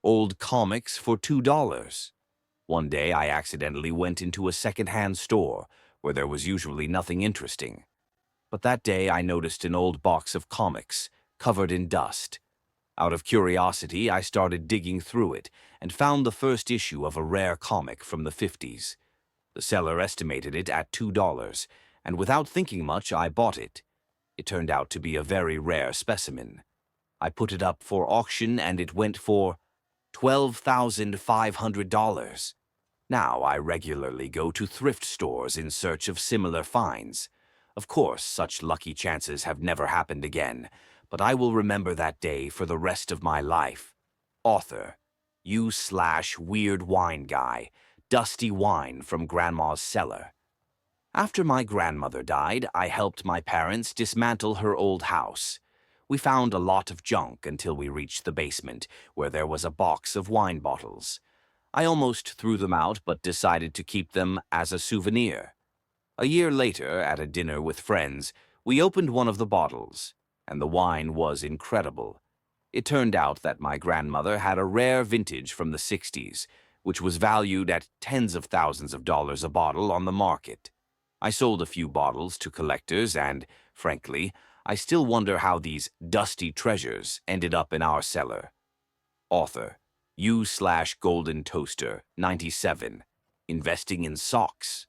Old comics for $2. One day I accidentally went into a second-hand store where there was usually nothing interesting. But that day I noticed an old box of comics covered in dust. Out of curiosity, I started digging through it and found the first issue of a rare comic from the 50s. The seller estimated it at $2, and without thinking much, I bought it. It turned out to be a very rare specimen. I put it up for auction and it went for $12,500. Now I regularly go to thrift stores in search of similar finds. Of course, such lucky chances have never happened again, but I will remember that day for the rest of my life. Author, U/Weird Wine Guy, Dusty Wine from Grandma's Cellar. After my grandmother died, I helped my parents dismantle her old house. We found a lot of junk until we reached the basement, where there was a box of wine bottles. I almost threw them out, but decided to keep them as a souvenir. A year later, at a dinner with friends, we opened one of the bottles, and the wine was incredible. It turned out that my grandmother had a rare vintage from the 60s, which was valued at tens of thousands of dollars a bottle on the market. I sold a few bottles to collectors and, frankly, I still wonder how these dusty treasures ended up in our cellar. Author, U/Golden Toaster, 97, Investing in Socks.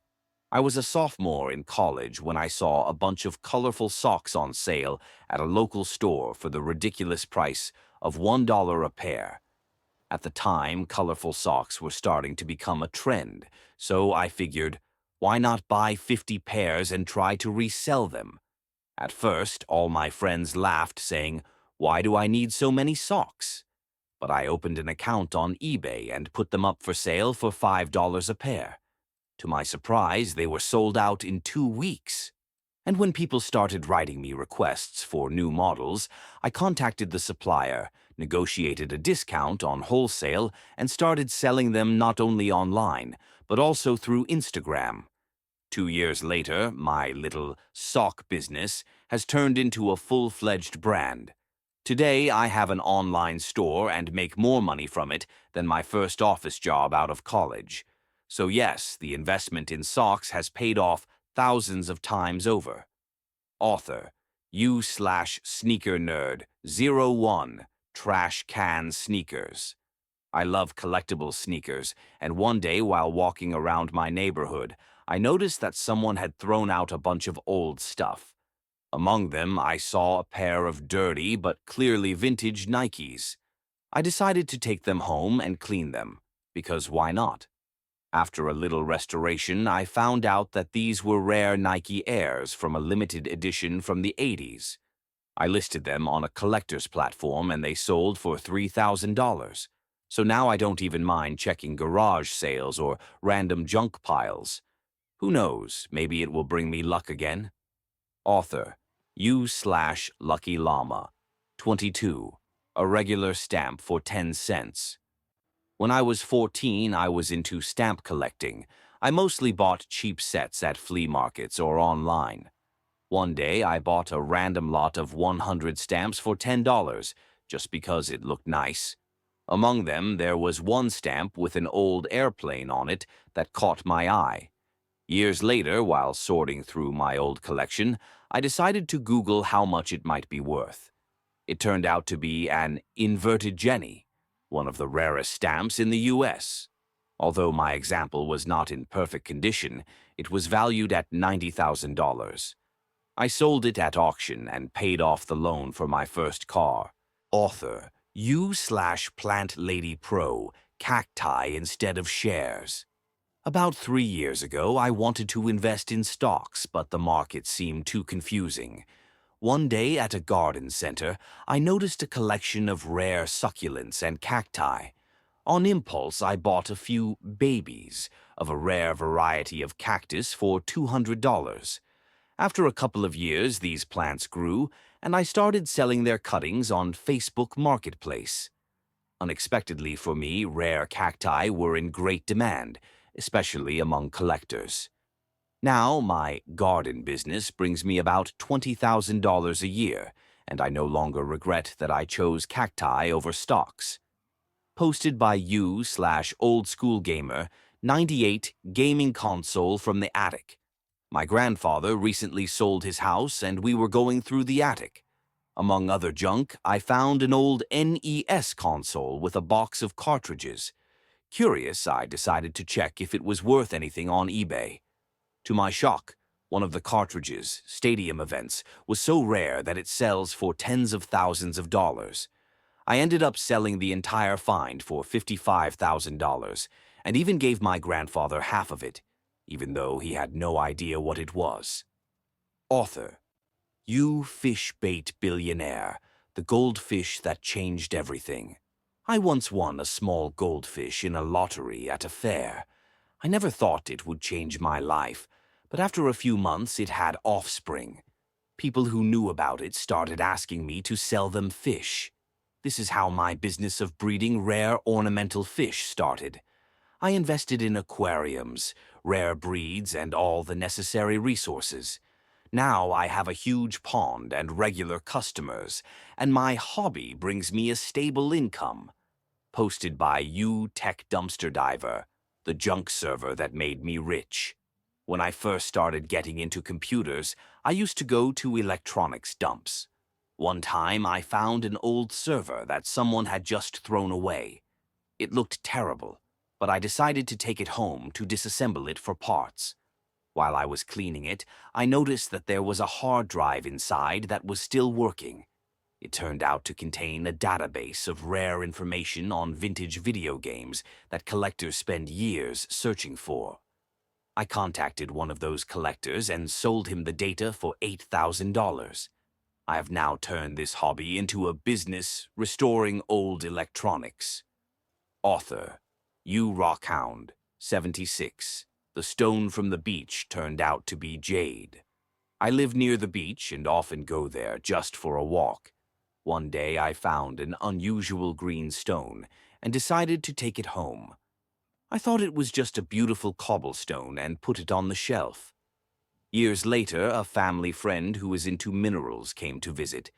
I was a sophomore in college when I saw a bunch of colorful socks on sale at a local store for the ridiculous price of $1 a pair. At the time, colorful socks were starting to become a trend, so I figured, why not buy 50 pairs and try to resell them? At first, all my friends laughed, saying, "Why do I need so many socks?" But I opened an account on eBay and put them up for sale for $5 a pair. To my surprise, they were sold out in 2 weeks. And when people started writing me requests for new models, I contacted the supplier, negotiated a discount on wholesale, and started selling them not only online, but also through Instagram. 2 years later, my little sock business has turned into a full-fledged brand. Today, I have an online store and make more money from it than my first office job out of college. So yes, the investment in socks has paid off thousands of times over. Author, U/Sneaker Nerd, 01, Trash Can Sneakers. I love collectible sneakers, and one day while walking around my neighborhood, I noticed that someone had thrown out a bunch of old stuff. Among them, I saw a pair of dirty but clearly vintage Nikes. I decided to take them home and clean them, because why not? After a little restoration, I found out that these were rare Nike Airs from a limited edition from the 80s. I listed them on a collector's platform and they sold for $3,000. So now I don't even mind checking garage sales or random junk piles. Who knows, maybe it will bring me luck again. Author, U/Lucky Llama, 22, a regular stamp for 10 cents. When I was 14, I was into stamp collecting. I mostly bought cheap sets at flea markets or online. One day, I bought a random lot of 100 stamps for $10, just because it looked nice. Among them, there was one stamp with an old airplane on it that caught my eye. Years later, while sorting through my old collection, I decided to Google how much it might be worth. It turned out to be an inverted Jenny, one of the rarest stamps in the U.S. Although my example was not in perfect condition, it was valued at $90,000. I sold it at auction and paid off the loan for my first car. Author, U/Plant Lady Pro, Cacti instead of shares. About 3 years ago, I wanted to invest in stocks, but the market seemed too confusing. One day at a garden center, I noticed a collection of rare succulents and cacti. On impulse, I bought a few babies of a rare variety of cactus for $200. After a couple of years, these plants grew, and I started selling their cuttings on Facebook Marketplace. Unexpectedly for me, rare cacti were in great demand, especially among collectors. Now, my garden business brings me about $20,000 a year, and I no longer regret that I chose cacti over stocks. Posted by you/oldschoolgamer, 98 gaming console from the attic. My grandfather recently sold his house and we were going through the attic. Among other junk, I found an old NES console with a box of cartridges. Curious, I decided to check if it was worth anything on eBay. To my shock, one of the cartridges, Stadium Events, was so rare that it sells for tens of thousands of dollars. I ended up selling the entire find for $55,000 and even gave my grandfather half of it, even though he had no idea what it was. Author: You Fish Bait Billionaire, the goldfish that changed everything. I once won a small goldfish in a lottery at a fair. I never thought it would change my life, but after a few months it had offspring. People who knew about it started asking me to sell them fish. This is how my business of breeding rare ornamental fish started. I invested in aquariums, rare breeds, and all the necessary resources. Now I have a huge pond and regular customers, and my hobby brings me a stable income. Posted by You Tech Dumpster Diver, the junk server that made me rich. When I first started getting into computers, I used to go to electronics dumps. One time I found an old server that someone had just thrown away. It looked terrible, but I decided to take it home to disassemble it for parts. While I was cleaning it, I noticed that there was a hard drive inside that was still working. It turned out to contain a database of rare information on vintage video games that collectors spend years searching for. I contacted one of those collectors and sold him the data for $8,000. I have now turned this hobby into a business restoring old electronics. Author: You Rockhound, 76. The stone from the beach turned out to be jade. I live near the beach and often go there just for a walk. One day I found an unusual green stone and decided to take it home. I thought it was just a beautiful cobblestone and put it on the shelf. Years later, a family friend who was into minerals came to visit.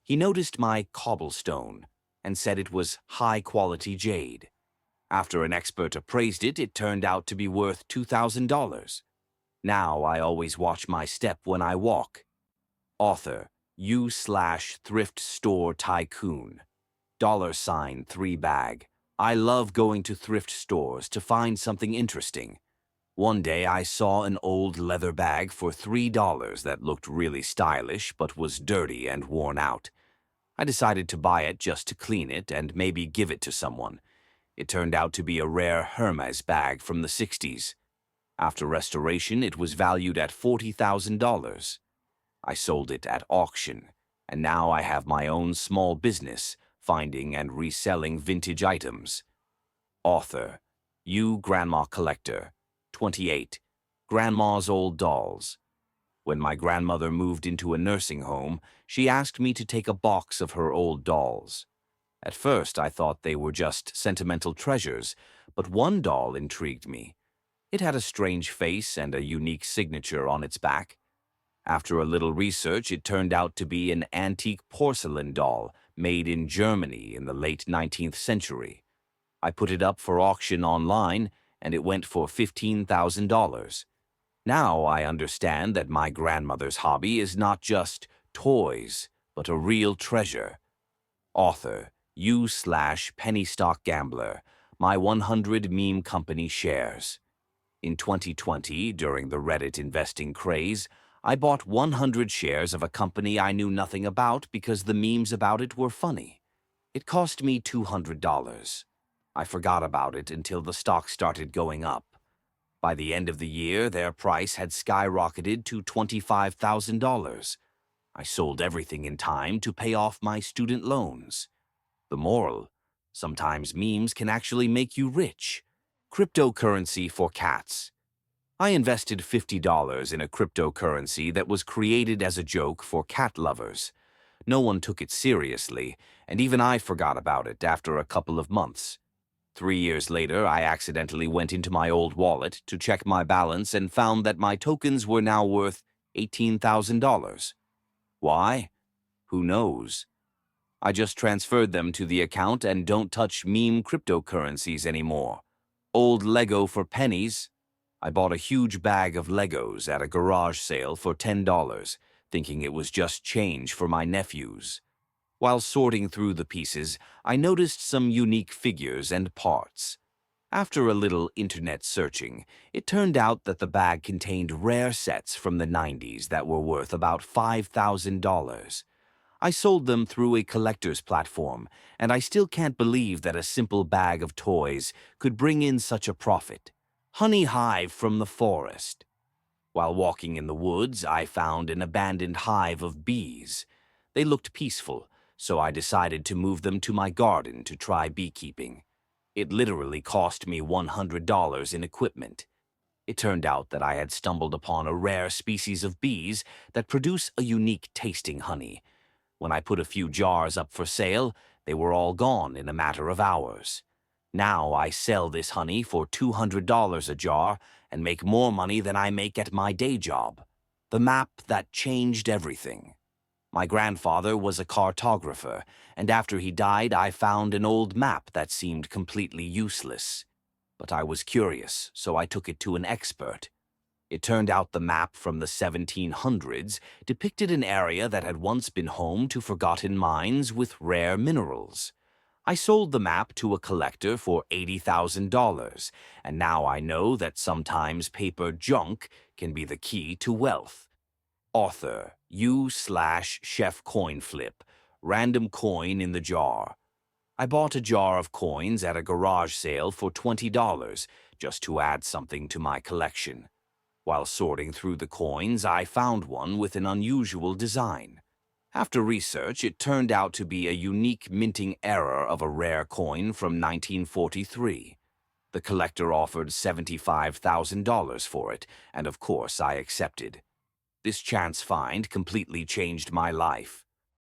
He noticed my cobblestone and said it was high-quality jade. After an expert appraised it, it turned out to be worth $2,000. Now I always watch my step when I walk. Author: You/Thrift Store Tycoon. $3bag. I love going to thrift stores to find something interesting. One day I saw an old leather bag for $3 that looked really stylish but was dirty and worn out. I decided to buy it just to clean it and maybe give it to someone. It turned out to be a rare Hermes bag from the 60s. After restoration, it was valued at $40,000. I sold it at auction, and now I have my own small business, finding and reselling vintage items. Author: You Grandma Collector, 28. Grandma's Old Dolls. When my grandmother moved into a nursing home, she asked me to take a box of her old dolls. At first, I thought they were just sentimental treasures, but one doll intrigued me. It had a strange face and a unique signature on its back. After a little research, it turned out to be an antique porcelain doll made in Germany in the late 19th century. I put it up for auction online, and it went for $15,000. Now I understand that my grandmother's hobby is not just toys, but a real treasure. Author: You/Penny Stock Gambler, my 100 meme company shares. In 2020, during the Reddit investing craze, I bought 100 shares of a company I knew nothing about because the memes about it were funny. It cost me $200. I forgot about it until the stock started going up. By the end of the year, their price had skyrocketed to $25,000. I sold everything in time to pay off my student loans. The moral: sometimes memes can actually make you rich. Cryptocurrency for cats. I invested $50 in a cryptocurrency that was created as a joke for cat lovers. No one took it seriously, and even I forgot about it after a couple of months. 3 years later, I accidentally went into my old wallet to check my balance and found that my tokens were now worth $18,000. Why? Who knows? I just transferred them to the account and don't touch meme cryptocurrencies anymore. Old Lego for pennies. I bought a huge bag of Legos at a garage sale for $10, thinking it was just change for my nephews. While sorting through the pieces, I noticed some unique figures and parts. After a little internet searching, it turned out that the bag contained rare sets from the 90s that were worth about $5,000. I sold them through a collector's platform, and I still can't believe that a simple bag of toys could bring in such a profit. Honey hive from the forest. While walking in the woods, I found an abandoned hive of bees. They looked peaceful, so I decided to move them to my garden to try beekeeping. It literally cost me $100 in equipment. It turned out that I had stumbled upon a rare species of bees that produce a unique tasting honey. When I put a few jars up for sale, they were all gone in a matter of hours. Now I sell this honey for $200 a jar and make more money than I make at my day job. The map that changed everything. My grandfather was a cartographer, and after he died, I found an old map that seemed completely useless. But I was curious, so I took it to an expert. It turned out the map from the 1700s depicted an area that had once been home to forgotten mines with rare minerals. I sold the map to a collector for $80,000, and now I know that sometimes paper junk can be the key to wealth. Author, U/Chef Coin Flip, random coin in the jar. I bought a jar of coins at a garage sale for $20 just to add something to my collection. While sorting through the coins, I found one with an unusual design. After research, it turned out to be a unique minting error of a rare coin from 1943. The collector offered $75,000 for it, and of course I accepted. This chance find completely changed my life.